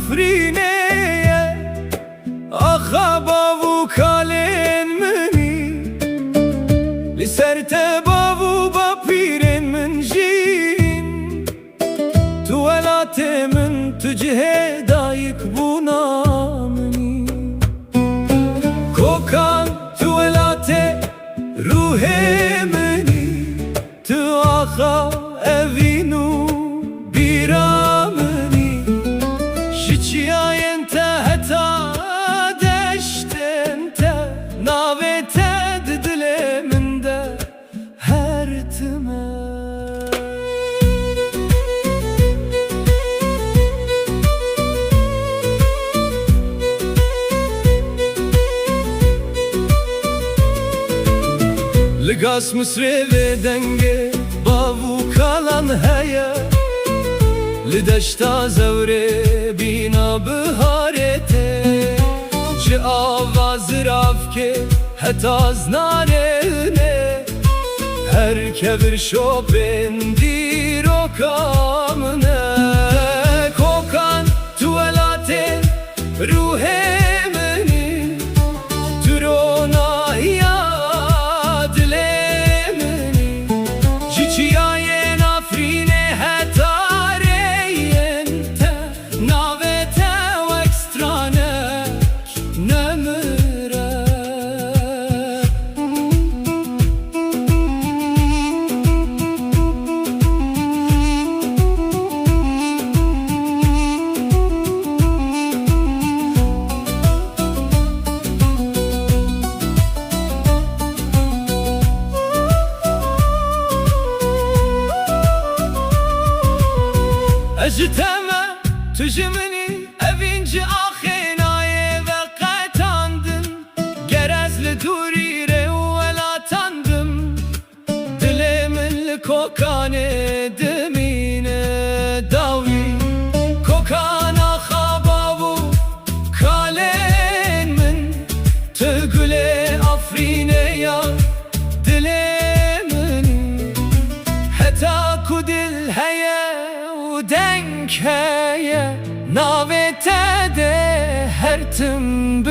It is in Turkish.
Afrine'ye Akhabavu kalen meni Liserte bavu bapiren min jin Tuvelate min tücihe dayık buna meni Kokan tuvelate ruhe meni Tu akha evinu birameni Şiçiyayente heta deştente Navete dileminde her time Ligas Mısri ve denge bavu kalan heye Lideşta zevre bina biharete Ci avaz rafke hetaz narene Her kevir şobendi rokamne Kokan tuvelate ruhe meni Turona yad lemeni Ciciyayen Afrine hetareyente Navete ve ekstranek nemire Ejiteme tüjümini evinci ahinaye ve katandın Gerezli durire uvelatandım Dilemin kokane demine davi Kokana khabavu kalen min Tügüle Afrine ya dilemin Heta kudil heye denk heye Navete de her tim